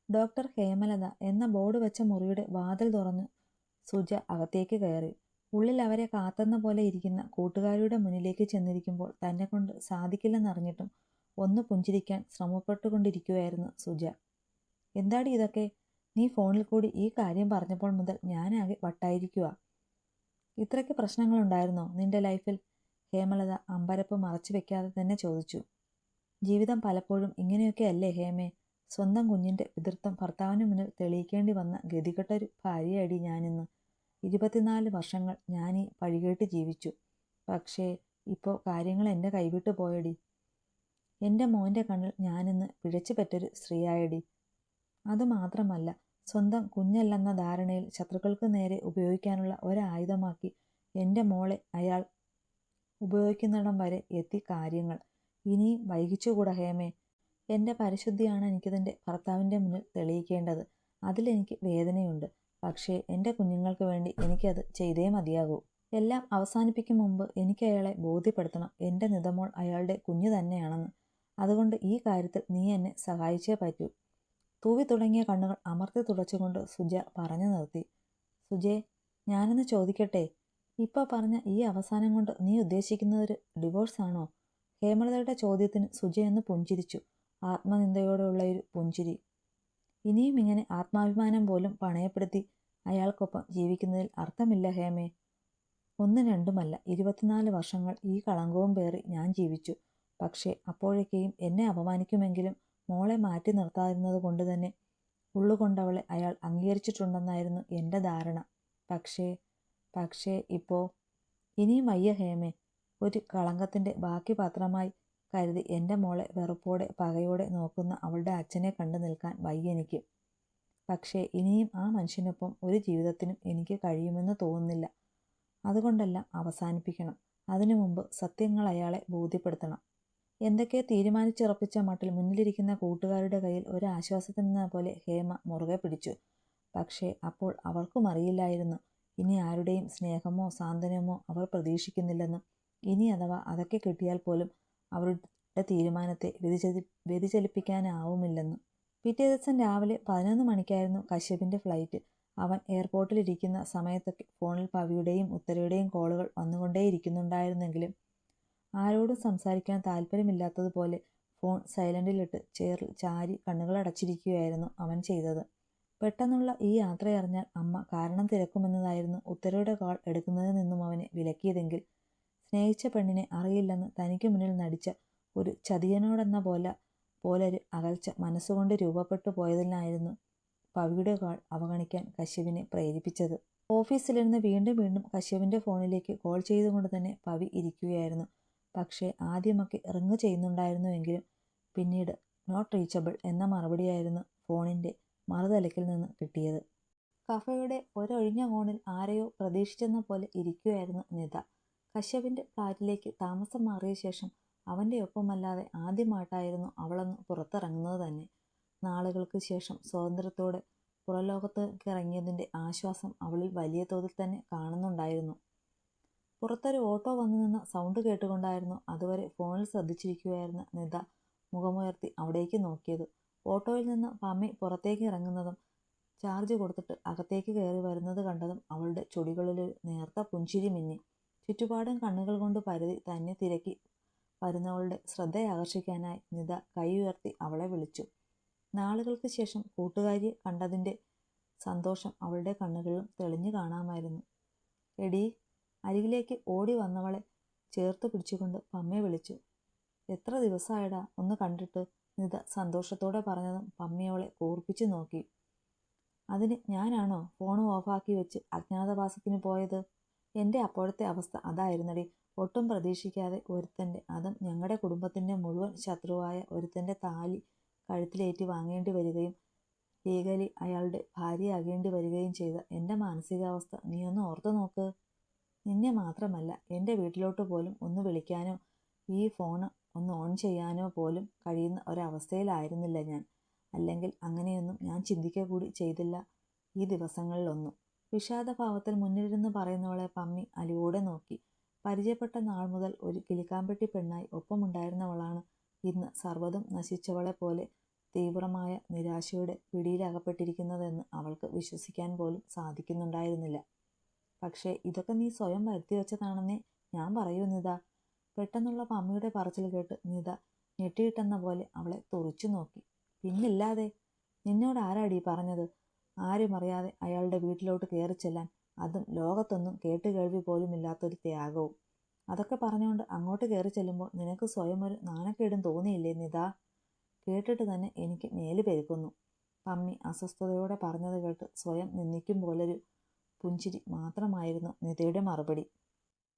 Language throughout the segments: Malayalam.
ഡോക്ടർ ഹേമലത എന്ന ബോർഡ് വെച്ച മുറിയുടെ വാതിൽ തുറന്നു സുജ അകത്തേക്ക് കയറി. ഉള്ളിൽ അവരെ കാത്തെന്ന പോലെ ഇരിക്കുന്ന കൂട്ടുകാരുടെ മുന്നിലേക്ക് ചെന്നിരിക്കുമ്പോൾ തന്നെ കൊണ്ട് സാധിക്കില്ലെന്നറിഞ്ഞിട്ടും ഒന്ന് പുഞ്ചിരിക്കാൻ ശ്രമപ്പെട്ടുകൊണ്ടിരിക്കുകയായിരുന്നു സുജ. എന്താടി ഇതൊക്കെ? നീ ഫോണിൽ കൂടി ഈ കാര്യം പറഞ്ഞപ്പോൾ മുതൽ ഞാനാകെ വട്ടായിരിക്കുക. ഇത്രയ്ക്ക് പ്രശ്നങ്ങളുണ്ടായിരുന്നോ നിന്റെ ലൈഫിൽ? ഹേമലത അമ്പരപ്പ് മറച്ചു വെക്കാതെ തന്നെ ചോദിച്ചു. ജീവിതം പലപ്പോഴും ഇങ്ങനെയൊക്കെ അല്ലേ ഹേമേ? സ്വന്തം കുഞ്ഞിന്റെ പിതൃത്വം ഭർത്താവിന് മുന്നിൽ തെളിയിക്കേണ്ടി വന്ന ഗതികെട്ടൊരു ഭാര്യയടി ഞാനിന്ന്. 24 വർഷങ്ങൾ ഞാനീ പഴികേട്ട് ജീവിച്ചു. പക്ഷേ ഇപ്പോൾ കാര്യങ്ങൾ എൻ്റെ കൈവിട്ടു പോയടി. എൻ്റെ മോൻ്റെ കണ്ണിൽ ഞാനിന്ന് പിഴച്ചു പറ്റൊരു സ്ത്രീയായടി. അതുമാത്രമല്ല, സ്വന്തം കുഞ്ഞല്ലെന്ന ധാരണയിൽ ശത്രുക്കൾക്ക് നേരെ ഉപയോഗിക്കാനുള്ള ഒരായുധമാക്കി എൻ്റെ മോളെ അയാൾ ഉപയോഗിക്കുന്നിടം വരെ എത്തി കാര്യങ്ങൾ. ഇനിയും വൈകിച്ചുകൂടാ ഹേമേ. എൻ്റെ പരിശുദ്ധിയാണ് എനിക്കിതെൻ്റെ ഭർത്താവിൻ്റെ മുന്നിൽ തെളിയിക്കേണ്ടത്. അതിലെനിക്ക് വേദനയുണ്ട്. പക്ഷേ എൻ്റെ കുഞ്ഞുങ്ങൾക്ക് വേണ്ടി എനിക്കത് ചെയ്തേ മതിയാകൂ. എല്ലാം അവസാനിപ്പിക്കും മുമ്പ് എനിക്ക് അയാളെ ബോധ്യപ്പെടുത്തണം എൻ്റെ നിതമോൾ അയാളുടെ കുഞ്ഞു തന്നെയാണെന്ന്. അതുകൊണ്ട് ഈ കാര്യത്തിൽ നീ എന്നെ സഹായിച്ചേ പറ്റൂ. തൂവി തുടങ്ങിയ കണ്ണുകൾ അമർത്തി തുടച്ചുകൊണ്ട് സുജ പറഞ്ഞു നിർത്തി. സുജേ, ഞാനൊന്ന് ചോദിക്കട്ടെ? ഇപ്പോൾ പറഞ്ഞ ഈ അവസാനം കൊണ്ട് നീ ഉദ്ദേശിക്കുന്നതൊരു ഡിവോഴ്സ് ആണോ? ഹേമലതയുടെ ചോദ്യത്തിന് സുജയൊന്ന് പുഞ്ചിരിച്ചു. ആത്മനിന്ദയോടെയുള്ള ഒരു പുഞ്ചിരി. ഇനിയും ഇങ്ങനെ ആത്മാഭിമാനം പോലും പണയപ്പെടുത്തി അയാൾക്കൊപ്പം ജീവിക്കുന്നതിൽ അർത്ഥമില്ല ഹേമേ. ഒന്നും രണ്ടുമല്ല, 24 വർഷങ്ങൾ ഈ കളങ്കവും പേറി ഞാൻ ജീവിച്ചു. പക്ഷേ അപ്പോഴൊക്കെയും എന്നെ അപമാനിക്കുമെങ്കിലും മോളെ മാറ്റി നിർത്താതിരുന്നത് കൊണ്ട് തന്നെ ഉള്ളുകൊണ്ടവളെ അയാൾ അംഗീകരിച്ചിട്ടുണ്ടെന്നായിരുന്നു എൻ്റെ ധാരണ. പക്ഷേ ഇപ്പോൾ ഇനിയും വയ്യ ഹേമേ. ഒരു കളങ്കത്തിൻ്റെ ബാക്കി പാത്രമായി കരുതി എൻ്റെ മോളെ വെറുപ്പോടെ പകയോടെ നോക്കുന്ന അവളുടെ അച്ഛനെ കണ്ടു നിൽക്കാൻ വയ്യ എനിക്ക്. പക്ഷേ ഇനിയും ആ മനുഷ്യനൊപ്പം ഒരു ജീവിതത്തിനും എനിക്ക് കഴിയുമെന്ന് തോന്നുന്നില്ല. അതുകൊണ്ടെല്ലാം അവസാനിപ്പിക്കണം. അതിനു മുമ്പ് സത്യങ്ങൾ അയാളെ ബോധ്യപ്പെടുത്തണം. എന്തൊക്കെ തീരുമാനിച്ചുറപ്പിച്ച മട്ടിൽ മുന്നിലിരിക്കുന്ന കൂട്ടുകാരുടെ കയ്യിൽ ഒരു ആശ്വാസത്തിനെന്ന പോലെ ഹേമ മുറുകെ പിടിച്ചു. പക്ഷേ അപ്പോൾ അവൾക്കും അറിയില്ലായിരുന്നു ഇനി ആരുടെയും സ്നേഹമോ സാന്ത്വനമോ അവർ പ്രതീക്ഷിക്കുന്നില്ലെന്നും ഇനി അഥവാ അതൊക്കെ കിട്ടിയാൽ പോലും അവരുടെ തീരുമാനത്തെ വ്യതിചലിപ്പിക്കാനാവുമില്ലെന്നും. പിറ്റേ ദിവസം രാവിലെ 11 മണിക്കായിരുന്നു കശ്യപിൻ്റെ ഫ്ലൈറ്റ്. അവൻ എയർപോർട്ടിലിരിക്കുന്ന സമയത്തൊക്കെ ഫോണിൽ പവിയുടെയും ഉത്തരയുടെയും കോളുകൾ വന്നുകൊണ്ടേയിരിക്കുന്നുണ്ടായിരുന്നെങ്കിലും ആരോടും സംസാരിക്കാൻ താല്പര്യമില്ലാത്തതുപോലെ ഫോൺ സൈലൻറ്റിലിട്ട് ചെയറിൽ ചാരി കണ്ണുകളടച്ചിരിക്കുകയായിരുന്നു അവൻ ചെയ്തത്. പെട്ടെന്നുള്ള ഈ യാത്രയറിഞ്ഞാൽ അമ്മ കാരണം തിരക്കുമെന്നതായിരുന്നു ഉത്തരയുടെ കോൾ എടുക്കുന്നതിൽ നിന്നും അവനെ വിലക്കിയതെങ്കിൽ സ്നേഹിച്ച പെണ്ണിനെ അറിയില്ലെന്ന് തനിക്ക് മുന്നിൽ നടിച്ച ഒരു ചതിയനോടെന്ന പോലൊരു അകൽച്ച മനസ്സുകൊണ്ട് രൂപപ്പെട്ടു പോയതിനായിരുന്നു പവിയുടെ കോൾ അവഗണിക്കാൻ കശ്യപിനെ പ്രേരിപ്പിച്ചത്. ഓഫീസിലിരുന്ന് വീണ്ടും വീണ്ടും കശ്യപിൻ്റെ ഫോണിലേക്ക് കോൾ ചെയ്തുകൊണ്ട് തന്നെ പവി ഇരിക്കുകയായിരുന്നു. പക്ഷേ ആദ്യമൊക്കെ റിങ് ചെയ്യുന്നുണ്ടായിരുന്നുവെങ്കിലും പിന്നീട് നോട്ട് റീച്ചബിൾ എന്ന മറുപടിയായിരുന്നു ഫോണിൻ്റെ മറുതലയ്ക്കിൽ നിന്ന് കിട്ടിയത്. കഫയുടെ ഒരൊഴിഞ്ഞ കോണിൽ ആരെയോ പ്രതീക്ഷിച്ചെന്ന പോലെ ഇരിക്കുകയായിരുന്നു നിത. കശ്യപിൻ്റെ ഫ്ലാറ്റിലേക്ക് താമസം മാറിയ ശേഷം അവൻ്റെ ഒപ്പമല്ലാതെ ആദ്യമായിട്ടായിരുന്നു അവളൊന്ന് പുറത്തിറങ്ങുന്നത് തന്നെ. നാളുകൾക്ക് ശേഷം സ്വാതന്ത്ര്യത്തോടെ പുറലോകത്തേക്കിറങ്ങിയതിൻ്റെ ആശ്വാസം അവളിൽ വലിയ തോതിൽ തന്നെ കാണുന്നുണ്ടായിരുന്നു. പുറത്തൊരു ഓട്ടോ വന്നു നിന്ന സൗണ്ട് കേട്ടുകൊണ്ടായിരുന്നു അതുവരെ ഫോണിൽ ശ്രദ്ധിച്ചിരിക്കുകയായിരുന്ന നിത മുഖമുയർത്തി അവിടേക്ക് നോക്കിയത്. ഓട്ടോയിൽ നിന്ന് പമ്മി പുറത്തേക്ക് ഇറങ്ങുന്നതും ചാർജ് കൊടുത്തിട്ട് അകത്തേക്ക് കയറി വരുന്നത് കണ്ടതും അവളുടെ ചുടികളിലൊരു നേർത്ത പുഞ്ചിരി മിന്നി. ചുറ്റുപാടും കണ്ണുകൾ കൊണ്ട് പരതി തന്നെ തിരക്കി വരുന്നവളുടെ ശ്രദ്ധയാകർഷിക്കാനായി നിത കൈ ഉയർത്തി അവളെ വിളിച്ചു. നാളുകൾക്ക് ശേഷം കൂട്ടുകാരിയെ കണ്ടതിൻ്റെ സന്തോഷം അവളുടെ കണ്ണുകളിലും തെളിഞ്ഞു കാണാമായിരുന്നു. എടീ, അരികിലേക്ക് ഓടി വന്നവളെ ചേർത്ത് പിടിച്ചുകൊണ്ട് പമ്മയെ വിളിച്ചു. എത്ര ദിവസമായടാ ഒന്ന് കണ്ടിട്ട്? നിത സന്തോഷത്തോടെ പറഞ്ഞതും പമ്മി അവളെ കൂർപ്പിച്ചു നോക്കി. അതിന് ഞാനാണോ ഫോൺ ഓഫാക്കി വെച്ച് അജ്ഞാതവാസത്തിന് പോയത്? എൻ്റെ അപ്പോഴത്തെ അവസ്ഥ അതായിരുന്നടി. ഒട്ടും പ്രതീക്ഷിക്കാതെ ഒരുത്തൻ്റെ, അതും ഞങ്ങളുടെ കുടുംബത്തിൻ്റെ മുഴുവൻ ശത്രുവായ ഒരുത്തൻ്റെ താലി കഴുത്തിലേറ്റി വാങ്ങേണ്ടി വരികയും ലീഗലി അയാളുടെ ഭാര്യയാകേണ്ടി വരികയും ചെയ്ത എൻ്റെ മാനസികാവസ്ഥ നീ ഒന്ന് ഓർത്തു നോക്ക്. നിന്നെ മാത്രമല്ല, എൻ്റെ വീട്ടിലോട്ട് പോലും ഒന്ന് വിളിക്കാനോ ഈ ഫോണ് ഒന്ന് ഓൺ ചെയ്യാനോ പോലും കഴിയുന്ന ഒരവസ്ഥയിലായിരുന്നില്ല ഞാൻ. അല്ലെങ്കിൽ അങ്ങനെയൊന്നും ഞാൻ ചിന്തിക്കുക കൂടി ചെയ്തില്ല ഈ ദിവസങ്ങളിലൊന്നും. വിഷാദഭാവത്തിൽ മുന്നിലിരുന്ന് പറയുന്നവളെ പമ്മി അലിവോടെ നോക്കി. പരിചയപ്പെട്ട നാൾ മുതൽ ഒരു കിളിക്കാമ്പെട്ടി പെണ്ണായി ഒപ്പമുണ്ടായിരുന്നവളാണ് ഇന്ന് സർവ്വതും നശിച്ചവളെ പോലെ തീവ്രമായ നിരാശയുടെ പിടിയിലകപ്പെട്ടിരിക്കുന്നതെന്ന് അവൾക്ക് വിശ്വസിക്കാൻ പോലും സാധിക്കുന്നുണ്ടായിരുന്നില്ല. പക്ഷേ ഇതൊക്കെ നീ സ്വയം വരുത്തി വെച്ചതാണെന്നേ ഞാൻ പറയൂ നിത. പെട്ടെന്നുള്ള പമ്മിയുടെ പറച്ചിൽ കേട്ട് നിത ഞെട്ടിയിട്ടെന്ന പോലെ അവളെ തുറിച്ചു നോക്കി. പിന്നില്ലാതെ, നിന്നോട് ആരാടി പറഞ്ഞത് ആരും അറിയാതെ അയാളുടെ വീട്ടിലോട്ട് കയറി ചെല്ലാൻ? അതും ലോകത്തൊന്നും കേട്ടുകേൾവി പോലുമില്ലാത്തൊരു ത്യാഗവും. അതൊക്കെ പറഞ്ഞുകൊണ്ട് അങ്ങോട്ട് കയറി ചെല്ലുമ്പോൾ നിനക്ക് സ്വയം ഒരു നാണക്കേടും തോന്നിയില്ലേ നിത? കേട്ടിട്ട് തന്നെ എനിക്ക് മേല് പെരുക്കുന്നു. പമ്മി അസ്വസ്ഥതയോടെ പറഞ്ഞത് കേട്ട് സ്വയം നിന്ദിക്കും പോലൊരു പുഞ്ചിരി മാത്രമായിരുന്നു നിതയുടെ മറുപടി.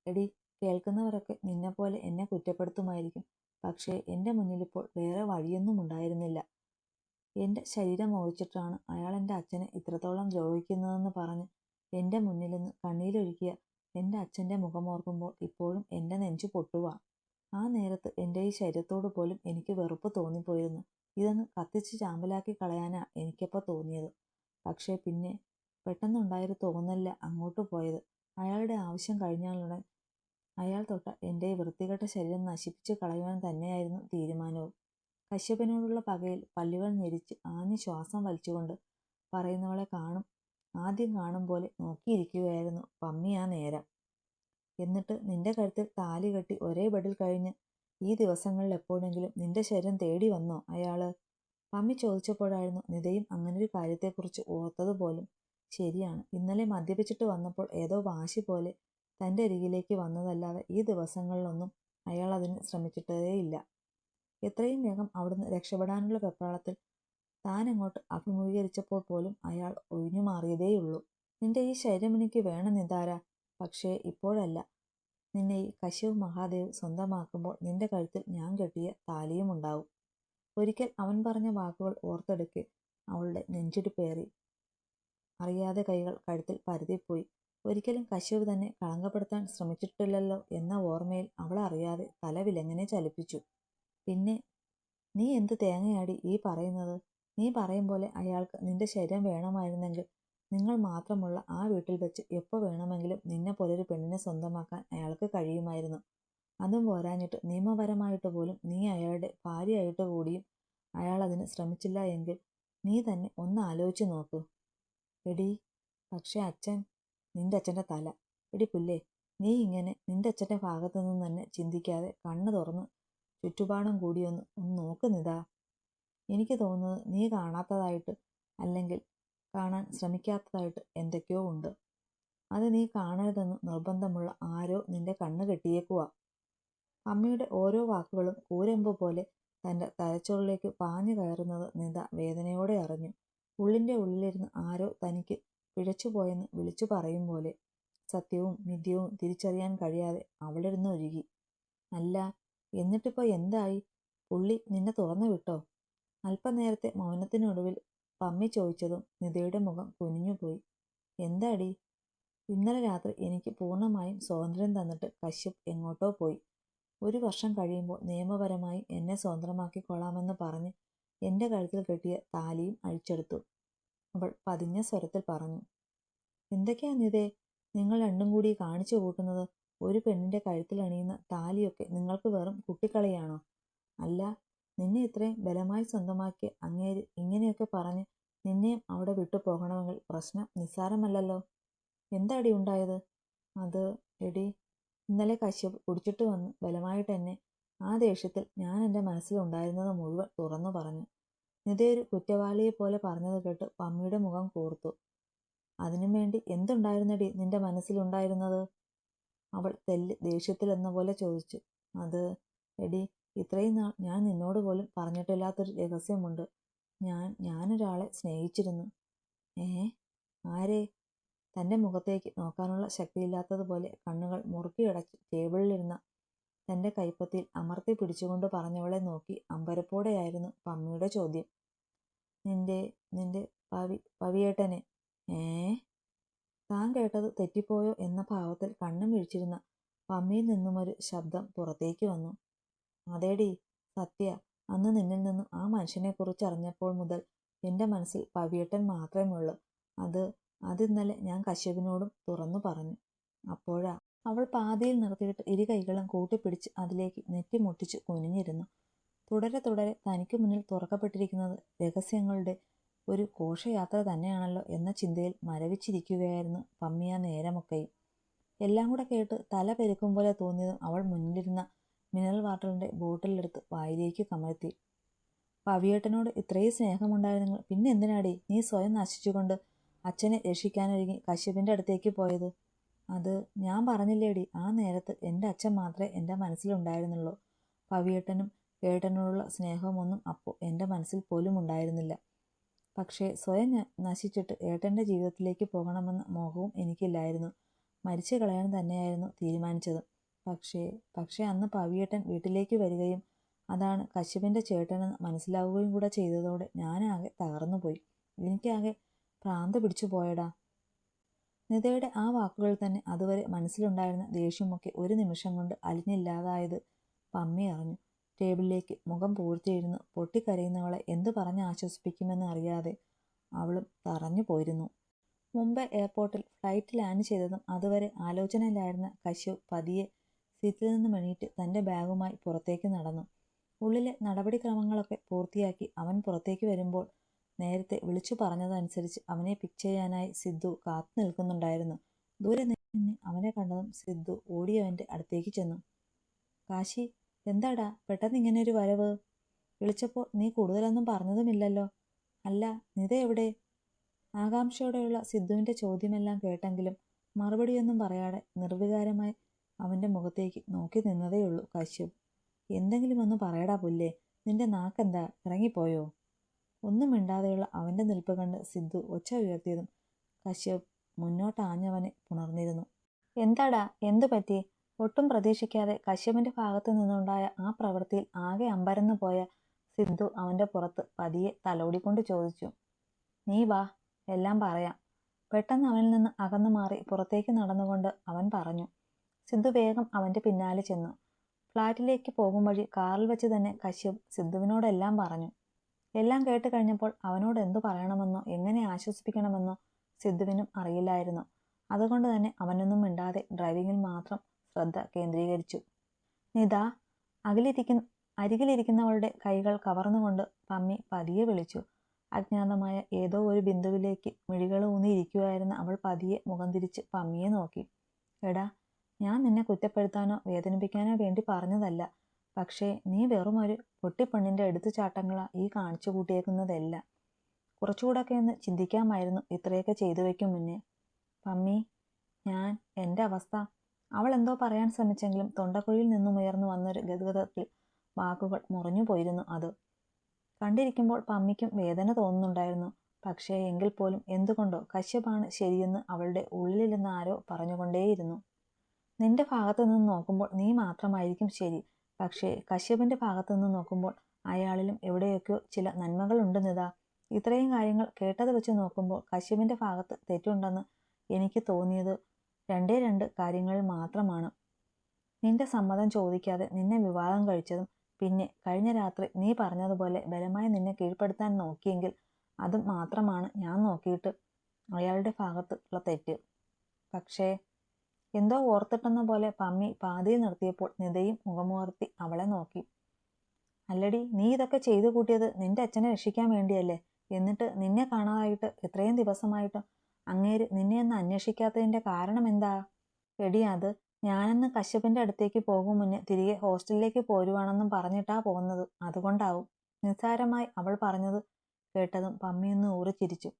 എടി, കേൾക്കുന്നവരൊക്കെ നിന്നെപ്പോലെ എന്നെ കുറ്റപ്പെടുത്തുമായിരിക്കും. പക്ഷേ എൻ്റെ മുന്നിലിപ്പോൾ വേറെ വഴിയൊന്നും ഉണ്ടായിരുന്നില്ല. എൻ്റെ ശരീരം ഒഴിച്ചിട്ടാണ് അയാൾ എൻ്റെ അച്ഛനെ ഇത്രത്തോളം ദ്രോഹിക്കുന്നതെന്ന് പറഞ്ഞ് എൻ്റെ മുന്നിൽ നിന്ന് കണ്ണീരൊഴുക്കിയ എൻ്റെ അച്ഛൻ്റെ മുഖമോർക്കുമ്പോൾ ഇപ്പോഴും എൻ്റെ നെഞ്ചു പൊട്ടുക. ആ നേരത്ത് എൻ്റെ ഈ ശരീരത്തോട് പോലും എനിക്ക് വെറുപ്പ് തോന്നിപ്പോയിരുന്നു. ഇതൊന്ന് കത്തിച്ച് ചാമ്പലാക്കി കളയാനാ എനിക്കപ്പോൾ തോന്നിയത്. പക്ഷേ പിന്നെ പെട്ടെന്നുണ്ടായൊരു തോന്നലില്ല അങ്ങോട്ട് പോയത്. അയാളുടെ ആവശ്യം കഴിഞ്ഞാലുടൻ അയാൾ തൊട്ട എൻ്റെ ഈ വൃത്തികെട്ട ശരീരം നശിപ്പിച്ച് കളയുവാൻ തന്നെയായിരുന്നു തീരുമാനവും. കശ്യപനോടുള്ള പകയിൽ പല്ലുകൾ ഞെരിച്ച് ആഞ്ഞ് ശ്വാസം വലിച്ചുകൊണ്ട് പറയുന്നവളെ ആദ്യം കാണും പോലെ നോക്കിയിരിക്കുകയായിരുന്നു പമ്മി ആ നേരം. എന്നിട്ട് നിന്റെ കഴുത്തിൽ താലി കെട്ടി ഒരേ ബെഡിൽ കഴിഞ്ഞ് ഈ ദിവസങ്ങളിൽ എപ്പോഴെങ്കിലും നിന്റെ ശരീരം തേടി വന്നോ അയാള്? പമ്മി ചോദിച്ചപ്പോഴായിരുന്നു നിതയും അങ്ങനൊരു കാര്യത്തെക്കുറിച്ച് ഓർത്തതുപോലും. ശരിയാണ്, ഇന്നലെ മദ്യപിച്ചിട്ട് വന്നപ്പോൾ ഏതോ വാശി പോലെ തൻ്റെ അരികിലേക്ക് വന്നതല്ലാതെ ഈ ദിവസങ്ങളിലൊന്നും അയാൾ അതിന് ശ്രമിച്ചിട്ടേയില്ല. എത്രയും വേഗം അവിടുന്ന് രക്ഷപ്പെടാനുള്ള വെപ്രാളത്തിൽ താൻ അങ്ങോട്ട് അഭിമുഖീകരിച്ചപ്പോൾ പോലും അയാൾ ഒഴിഞ്ഞു മാറിയതേയുള്ളൂ. നിന്റെ ഈ ശരീരം എനിക്ക് വേണം നിതാര. പക്ഷേ ഇപ്പോഴല്ല. നിന്നെ ഈ കശ്യപ് മഹാദേവ് സ്വന്തമാക്കുമ്പോൾ നിന്റെ കഴുത്തിൽ ഞാൻ കെട്ടിയ താലിയും ഉണ്ടാവും. ഒരിക്കൽ അവൻ പറഞ്ഞ വാക്കുകൾ ഓർത്തെടുക്കെ അവളുടെ നെഞ്ചിടിപ്പേറി. അറിയാതെ കൈകൾ കഴുത്തിൽ പരുതിപ്പോയി. ഒരിക്കലും കശ്യപ് തന്നെ കളങ്കപ്പെടുത്താൻ ശ്രമിച്ചിട്ടില്ലല്ലോ എന്ന ഓർമ്മയിൽ അവൾ അറിയാതെ തല വിലങ്ങനെ ചലിപ്പിച്ചു. പിന്നെ നീ എന്ത് തേങ്ങയാടി ഈ പറയുന്നത്? നീ പറയും പോലെ അയാൾക്ക് നിന്റെ ശരീരം വേണമായിരുന്നെങ്കിൽ നിങ്ങൾ മാത്രമുള്ള ആ വീട്ടിൽ വെച്ച് എപ്പോൾ വേണമെങ്കിലും നിന്നെ പോലൊരു പെണ്ണിനെ സ്വന്തമാക്കാൻ അയാൾക്ക് കഴിയുമായിരുന്നു. അതും പോരാഞ്ഞിട്ട് നിയമപരമായിട്ട് പോലും നീ അയാളുടെ ഭാര്യയായിട്ട് കൂടിയും അയാൾ അതിന് ശ്രമിച്ചില്ല എങ്കിൽ നീ തന്നെ ഒന്ന് ആലോചിച്ച് നോക്കൂ. എടീ, പക്ഷെ അച്ഛൻ, നിന്റെ അച്ഛൻ്റെ തല. എടി പുല്ലേ, നീ ഇങ്ങനെ നിന്റെ അച്ഛൻ്റെ ഭാഗത്തു നിന്ന് തന്നെ ചിന്തിക്കാതെ കണ്ണ് തുറന്ന് ചുറ്റുപാടും കൂടിയൊന്ന് നോക്കുന്നിതാ. എനിക്ക് തോന്നുന്നത് നീ കാണാത്തതായിട്ട് അല്ലെങ്കിൽ കാണാൻ ശ്രമിക്കാത്തതായിട്ട് എന്തൊക്കെയോ ഉണ്ട്. അത് നീ കാണരുതെന്ന് നിർബന്ധമുള്ള ആരോ നിന്റെ കണ്ണ് കെട്ടിയേക്കുവാ. അമ്മയുടെ ഓരോ വാക്കുകളും കൂരമ്പ് പോലെ തൻ്റെ തലച്ചോറിലേക്ക് പാഞ്ഞു കയറുന്നത് നിത വേദനയോടെ അറിഞ്ഞു. ഉള്ളിൻ്റെ ഉള്ളിലിരുന്ന് ആരോ തനിക്ക് പിഴച്ചുപോയെന്ന് വിളിച്ചു പറയും പോലെ. സത്യവും മിഥ്യവും തിരിച്ചറിയാൻ കഴിയാതെ അവളിരുന്ന് ഒഴുകി. അല്ല, എന്നിട്ടിപ്പോൾ എന്തായി? പുള്ളി നിന്നെ തുറന്നു വിട്ടോ? അല്പനേരത്തെ മൗനത്തിനൊടുവിൽ പമ്മി ചോദിച്ചതും നിതയുടെ മുഖം കുനിഞ്ഞുപോയി. എന്താടി? ഇന്നലെ രാത്രി എനിക്ക് പൂർണ്ണമായും സ്വാതന്ത്ര്യം തന്നിട്ട് കശ്യപ് എങ്ങോട്ടോ പോയി. 1 വർഷം കഴിയുമ്പോൾ നിയമപരമായി എന്നെ സ്വതന്ത്രമാക്കിക്കൊള്ളാമെന്ന് പറഞ്ഞ് എൻ്റെ കഴുത്തിൽ കെട്ടിയ താലിയും അഴിച്ചെടുത്തു. അവൾ പതിഞ്ഞ സ്വരത്തിൽ പറഞ്ഞു. എന്തൊക്കെയാ നിതേ നിങ്ങൾ രണ്ടും കൂടി കാണിച്ചു കൂട്ടുന്നത്? ഒരു പെണ്ണിൻ്റെ കഴുത്തിൽ അണിയുന്ന താലിയൊക്കെ നിങ്ങൾക്ക് വെറും കുട്ടിക്കളിയാണോ? അല്ല, നിന്നെ ഇത്രയും ബലമായി സ്വന്തമാക്കിയ അങ്ങേര് ഇങ്ങനെയൊക്കെ പറഞ്ഞ് നിന്നെയും അവിടെ വിട്ടു പോകണമെങ്കിൽ പ്രശ്നം നിസ്സാരമല്ലല്ലോ. എന്താടി ഉണ്ടായത്? അത്, എടി, ഇന്നലെ കശ്യപ് കുടിച്ചിട്ട് വന്ന് ബലമായിട്ട് എന്നെ ആ ദേഷ്യത്തിൽ ഞാൻ എൻ്റെ മനസ്സിലുണ്ടായിരുന്നത് മുഴുവൻ തുറന്നു പറഞ്ഞു. നിതയൊരു കുറ്റവാളിയെ പോലെ പറഞ്ഞത് കേട്ട് പമ്മിയുടെ മുഖം കൂർത്തു. അതിനും വേണ്ടി എന്തുണ്ടായിരുന്നടി നിന്റെ മനസ്സിലുണ്ടായിരുന്നത്? അവൾ ദേഷ്യത്തിലെന്ന പോലെ ചോദിച്ചു. അത്, എടി, ഇത്രയും നാൾ ഞാൻ നിന്നോട് പോലും പറഞ്ഞിട്ടില്ലാത്തൊരു രഹസ്യമുണ്ട്. ഞാനൊരാളെ സ്നേഹിച്ചിരുന്നു. ആരെ? തൻ്റെ മുഖത്തേക്ക് നോക്കാനുള്ള ശക്തിയില്ലാത്തതുപോലെ കണ്ണുകൾ മുറുക്കിയടച്ച് ടേബിളിലിരുന്ന തൻ്റെ കൈപ്പത്തിയിൽ അമർത്തി പിടിച്ചുകൊണ്ട് പറഞ്ഞവളെ നോക്കി അമ്പരപ്പോടെയായിരുന്നു പമ്മിയുടെ ചോദ്യം. നിന്റെ പവിയേട്ടനെ. താൻ കേട്ടത് തെറ്റിപ്പോയോ എന്ന ഭാവത്തിൽ കണ്ണും വീഴ്ചിരുന്ന പമ്മിയിൽ നിന്നുമൊരു ശബ്ദം പുറത്തേക്ക് വന്നു. അതേടി, സത്യ. അന്ന് നിന്നിൽ നിന്നും ആ മനുഷ്യനെക്കുറിച്ച് അറിഞ്ഞപ്പോൾ മുതൽ എൻ്റെ മനസ്സിൽ പവിയേട്ടൻ മാത്രമേ ഉള്ളൂ. അതിന്നലെ ഞാൻ കശ്യപിനോടും തുറന്നു പറഞ്ഞു. അപ്പോഴാ. അവൾ പാതിയിൽ നിർത്തിയിട്ട് ഇരു കൈകളും കൂട്ടിപ്പിടിച്ച് അതിലേക്ക് നെറ്റി മുട്ടിച്ച് കുനിഞ്ഞിരുന്നു. തുടരെ തുടരെ തനിക്ക് മുന്നിൽ തുറക്കപ്പെട്ടിരിക്കുന്നത് രഹസ്യങ്ങളുടെ ഒരു ഘോഷയാത്ര തന്നെയാണല്ലോ എന്ന ചിന്തയിൽ മരവിച്ചിരിക്കുകയായിരുന്നു പമ്മി ആ നേരമൊക്കെയും. എല്ലാം കൂടെ കേട്ട് തല പെരുക്കും പോലെ തോന്നിയതും അവൾ മുന്നിലിരുന്ന മിനറൽ വാട്ടറിൻ്റെ ബോട്ടിലെടുത്ത് വായിലേക്ക് കമഴ്ത്തി. പവിയേട്ടനോട് ഇത്രയും സ്നേഹമുണ്ടായിരുന്നെങ്കിൽ പിന്നെ എന്തിനാടി നീ സ്വയം നശിച്ചുകൊണ്ട് അച്ഛനെ രക്ഷിക്കാനൊരുങ്ങി കശ്യപിൻ്റെ അടുത്തേക്ക് പോയത്? അത് ഞാൻ പറഞ്ഞില്ലേടി, ആ നേരത്ത് എൻ്റെ അച്ഛൻ മാത്രമേ എൻ്റെ മനസ്സിലുണ്ടായിരുന്നുള്ളൂ. പവിയേട്ടനും ഏട്ടനോടുള്ള സ്നേഹമൊന്നും അപ്പോൾ എൻ്റെ മനസ്സിൽ പോലും ഉണ്ടായിരുന്നില്ല. പക്ഷേ സ്വയം നശിച്ചിട്ട് ഏട്ടൻ്റെ ജീവിതത്തിലേക്ക് പോകണമെന്ന മോഹവും എനിക്കില്ലായിരുന്നു. മരിച്ചു കളയാൻ തന്നെയായിരുന്നു തീരുമാനിച്ചത്. പക്ഷേ അന്ന് പവിയേട്ടൻ വീട്ടിലേക്ക് വരികയും അതാണ് കശ്യപിൻ്റെ ചേട്ടനെന്ന് മനസ്സിലാവുകയും കൂടെ ചെയ്തതോടെ ഞാനാകെ തകർന്നുപോയി. എനിക്കാകെ ഭ്രാന്ത് പിടിച്ചു പോയടാ. നിതയുടെ ആ വാക്കുകൾ തന്നെ അതുവരെ മനസ്സിലുണ്ടായിരുന്ന ദേഷ്യമൊക്കെ ഒരു നിമിഷം കൊണ്ട് അലിഞ്ഞില്ലാതായത് പമ്മി അറിഞ്ഞു. ടേബിളിലേക്ക് മുഖം പൂഴ്ത്തിയിരുന്നു പൊട്ടിക്കരയുന്നവളെ എന്തു പറഞ്ഞ് ആശ്വസിപ്പിക്കുമെന്ന് അറിയാതെ അവളും തറഞ്ഞു പോയിരുന്നു. മുംബൈ എയർപോർട്ടിൽ ഫ്ലൈറ്റ് ലാൻഡ് ചെയ്തതും അതുവരെ ആലോചനയിലായിരുന്ന കശ്യപ് പതിയെ സീറ്റിൽ നിന്നും എണീറ്റ് തൻ്റെ ബാഗുമായി പുറത്തേക്ക് നടന്നു. ഉള്ളിലെ നടപടിക്രമങ്ങളൊക്കെ പൂർത്തിയാക്കി അവൻ പുറത്തേക്ക് വരുമ്പോൾ നേരത്തെ വിളിച്ചു പറഞ്ഞതനുസരിച്ച് അവനെ പിക്ക് ചെയ്യാനായി സിദ്ധു കാത്തു നിൽക്കുന്നുണ്ടായിരുന്നു. ദൂരെ നിന്ന് അവനെ കണ്ടതും സിദ്ധു ഓടി അവൻ്റെ അടുത്തേക്ക് ചെന്നു. കാശി, എന്താടാ പെട്ടെന്ന് ഇങ്ങനെ ഒരു വരവ്? വിളിച്ചപ്പോൾ നീ കൂടുതലൊന്നും പറഞ്ഞതുമില്ലല്ലോ. അല്ല, നിത എവിടെ? ആകാംക്ഷയോടെയുള്ള സിദ്ധുവിൻ്റെ ചോദ്യമെല്ലാം കേട്ടെങ്കിലും മറുപടിയൊന്നും പറയാതെ നിർവികാരമായി അവൻ്റെ മുഖത്തേക്ക് നോക്കി നിന്നതേയുള്ളൂ കശ്യപ്. എന്തെങ്കിലും ഒന്ന് പറയടാ പുല്ലേ, നിന്റെ നാക്കെന്താ ഇറങ്ങിപ്പോയോ? ഒന്നും മിണ്ടാതെയുള്ള അവൻ്റെ നിൽപ്പ് കണ്ട് സിദ്ധു ഒച്ച ഉയർത്തിയതും കശ്യപ് മുന്നോട്ടാഞ്ഞവനെ പുണർന്നിരുന്നു. എന്താടാ, എന്തു പറ്റി? ഒട്ടും പ്രതീക്ഷിക്കാതെ കശ്യപിൻ്റെ ഭാഗത്തു നിന്നുണ്ടായ ആ പ്രവൃത്തിയിൽ ആകെ അമ്പരന്നു പോയ സിദ്ധു അവൻ്റെ പുറത്ത് പതിയെ തലോടിക്കൊണ്ട് ചോദിച്ചു. നീ വാ, എല്ലാം പറയാം. പെട്ടെന്ന് അവനിൽ നിന്ന് അകന്നു മാറി പുറത്തേക്ക് നടന്നുകൊണ്ട് അവൻ പറഞ്ഞു. സിദ്ധു വേഗം അവൻ്റെ പിന്നാലെ ചെന്നു. ഫ്ലാറ്റിലേക്ക് പോകും വഴി കാറിൽ വെച്ച് തന്നെ കശ്യപ് സിദ്ധുവിനോടെല്ലാം പറഞ്ഞു. എല്ലാം കേട്ട് കഴിഞ്ഞപ്പോൾ അവനോട് എന്തു പറയണമെന്നോ എങ്ങനെ ആശ്വസിപ്പിക്കണമെന്നോ സിദ്ധുവിനും അറിയില്ലായിരുന്നു. അതുകൊണ്ട് തന്നെ അവനൊന്നും മിണ്ടാതെ ഡ്രൈവിങ്ങിൽ മാത്രം ശ്രദ്ധ കേന്ദ്രീകരിച്ചു. നിത, അരികിലിരിക്കുന്നവളുടെ കൈകൾ കവർന്നുകൊണ്ട് പമ്മി പതിയെ വിളിച്ചു. അജ്ഞാതമായ ഏതോ ഒരു ബിന്ദുവിലേക്ക് മിഴികളൂന്നിയിരിക്കുവായിരുന്ന അവൾ പതിയെ മുഖം തിരിച്ച് പമ്മിയെ നോക്കി. എടാ, ഞാൻ നിന്നെ കുറ്റപ്പെടുത്താനോ വേദനിപ്പിക്കാനോ വേണ്ടി പറഞ്ഞതല്ല. പക്ഷേ നീ വെറുമൊരു പൊട്ടിപ്പെണ്ണിൻ്റെ എടുത്തുചാട്ടങ്ങളാ ഈ കാണിച്ചു കൂട്ടിയേക്കുന്നതെല്ലാം. കുറച്ചുകൂടൊക്കെ ഒന്ന് ചിന്തിക്കാമായിരുന്നു ഇത്രയൊക്കെ ചെയ്തു വയ്ക്കും മുന്നേ. പമ്മി, എൻ്റെ അവസ്ഥ. അവൾ എന്തോ പറയാൻ ശ്രമിച്ചെങ്കിലും തൊണ്ടക്കുഴിയിൽ നിന്നും ഉയർന്നു വന്നൊരു ഗദ്ഗതത്തിൽ വാക്കുകൾ മുറിഞ്ഞു പോയിരുന്നു. അത് കണ്ടിരിക്കുമ്പോൾ പമ്മിക്കും വേദന തോന്നുന്നുണ്ടായിരുന്നു. പക്ഷേ എങ്കിൽ പോലും എന്തുകൊണ്ടോ കശ്യപാണ് ശരിയെന്ന് അവളുടെ ഉള്ളിലിരുന്ന് ആരോ പറഞ്ഞുകൊണ്ടേയിരുന്നു. നിന്റെ ഭാഗത്തു നിന്ന് നോക്കുമ്പോൾ നീ മാത്രമായിരിക്കും ശരി. പക്ഷേ കശ്യപിൻ്റെ ഭാഗത്തു നിന്ന് നോക്കുമ്പോൾ അയാളിലും എവിടെയൊക്കെയോ ചില നന്മകളുണ്ട് നിത. ഇത്രയും കാര്യങ്ങൾ കേട്ടത് വെച്ച് നോക്കുമ്പോൾ കശ്യപിൻ്റെ ഭാഗത്ത് തെറ്റുണ്ടെന്ന് എനിക്ക് തോന്നിയത് രണ്ട് കാര്യങ്ങളിൽ മാത്രമാണ്. നിന്റെ സമ്മതം ചോദിക്കാതെ നിന്നെ വിവാഹം കഴിച്ചതും പിന്നെ കഴിഞ്ഞ രാത്രി നീ പറഞ്ഞതുപോലെ ബലമായി നിന്നെ കീഴ്പ്പെടുത്താൻ നോക്കിയെങ്കിൽ അതും മാത്രമാണ് ഞാൻ നോക്കിയിട്ട് അയാളുടെ ഭാഗത്തുള്ള തെറ്റ്. പക്ഷേ എന്തോ ഓർത്തിട്ടെന്ന പോലെ പമ്മി പാതിയിൽ നിർത്തിയപ്പോൾ നിതയും മുഖമുയർത്തി അവളെ നോക്കി. അല്ലടി, നീ ഇതൊക്കെ ചെയ്തു കൂട്ടിയത് നിന്റെ അച്ഛനെ രക്ഷിക്കാൻ വേണ്ടിയല്ലേ? എന്നിട്ട് നിന്നെ കാണാതായിട്ട് ഇത്രയും ദിവസമായിട്ടും അങ്ങേര് നിന്നെ ഒന്ന് അന്വേഷിക്കാത്തതിൻ്റെ കാരണം എന്താ? എടി, അത് ഞാനെന്ന് കശ്യപിൻ്റെ അടുത്തേക്ക് പോകും മുന്നേ തിരികെ ഹോസ്റ്റലിലേക്ക് പോരുവാണെന്നും പറഞ്ഞിട്ടാ പോകുന്നത്. അതുകൊണ്ടാവും. നിസ്സാരമായി അവൾ പറഞ്ഞത് കേട്ടതും പമ്മിയൊന്ന് ഊറി ചിരിച്ചു.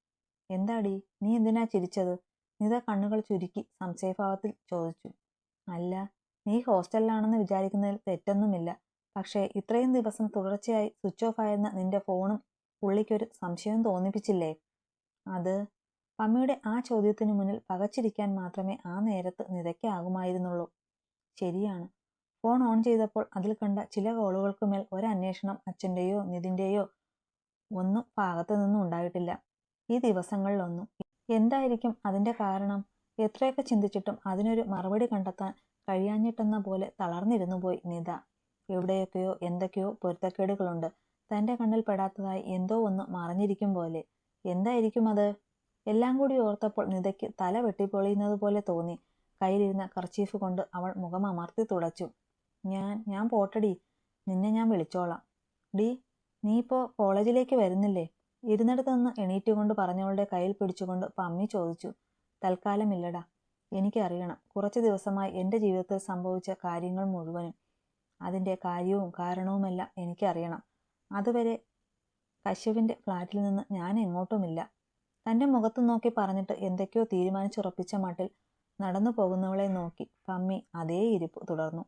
എന്താടി, നീ എന്തിനാ ചിരിച്ചത്? നിത കണ്ണുകൾ ചുരുക്കി സംശയഭാവത്തിൽ ചോദിച്ചു. അല്ല, നീ ഹോസ്റ്റലിലാണെന്ന് വിചാരിക്കുന്നതിൽ തെറ്റൊന്നുമില്ല. പക്ഷേ ഇത്രയും ദിവസം തുടർച്ചയായി സ്വിച്ച് ഓഫ് ആയിരുന്ന നിന്റെ ഫോണും പുള്ളിക്കൊരു സംശയം തോന്നിപ്പിച്ചില്ലേ? അത് പമ്മിയുടെ ആ ചോദ്യത്തിനു മുന്നിൽ പകച്ചിരിക്കാൻ മാത്രമേ ആ നേരത്ത് നിതയ്ക്കാകുമായിരുന്നുള്ളൂ. ശരിയാണ്. ഫോൺ ഓൺ ചെയ്തപ്പോൾ അതിൽ കണ്ട ചില കോളുകൾക്കുമേൽ ഒരന്വേഷണം അച്ഛൻ്റെയോ നിതിൻ്റെയോ ഒന്നും ഭാഗത്തു നിന്നും ഉണ്ടായിട്ടില്ല ഈ ദിവസങ്ങളിലൊന്നും. എന്തായിരിക്കും അതിൻ്റെ കാരണം? എത്രയൊക്കെ ചിന്തിച്ചിട്ടും അതിനൊരു മറുപടി കണ്ടെത്താൻ കഴിയാഞ്ഞിട്ടെന്ന പോലെ തളർന്നിരുന്നു പോയി നിത. എവിടെയൊക്കെയോ എന്തൊക്കെയോ പൊരുത്തക്കേടുകളുണ്ട്. തൻ്റെ കണ്ണിൽ പെടാത്തതായി എന്തോ ഒന്ന് മറഞ്ഞിരിക്കും പോലെ. എന്തായിരിക്കും അത്? എല്ലാം കൂടി ഓർത്തപ്പോൾ നിതയ്ക്ക് തല വെട്ടിപ്പൊളിയുന്നത് പോലെ തോന്നി. കയ്യിലിരുന്ന കർച്ചീഫ് കൊണ്ട് അവൾ മുഖം അമർത്തി തുടച്ചു. ഞാൻ പോട്ടടി, നിന്നെ ഞാൻ വിളിച്ചോളാം. ഡി, നീ ഇപ്പോൾ കോളേജിലേക്ക് വരുന്നില്ലേ? ഇരുന്നിടത്ത് നിന്ന് എണീറ്റുകൊണ്ട് പറഞ്ഞവളുടെ കയ്യിൽ പിടിച്ചുകൊണ്ട് പമ്മി ചോദിച്ചു. തൽക്കാലമില്ലടാ. എനിക്കറിയണം, കുറച്ച് ദിവസമായി എൻ്റെ ജീവിതത്തിൽ സംഭവിച്ച കാര്യങ്ങൾ മുഴുവനും. അതിൻ്റെ കാര്യവും കാരണവുമെല്ലാം എനിക്കറിയണം. അതുവരെ കശ്യപിൻ്റെ ഫ്ലാറ്റിൽ നിന്ന് ഞാൻ എങ്ങോട്ടുമില്ല. തൻ്റെ മുഖത്ത് നോക്കി പറഞ്ഞിട്ട് എന്തൊക്കെയോ തീരുമാനിച്ചുറപ്പിച്ച മട്ടിൽ നടന്നു പോകുന്നവളെ നോക്കി പമ്മി അതേ ഇരിപ്പ് തുടർന്നു.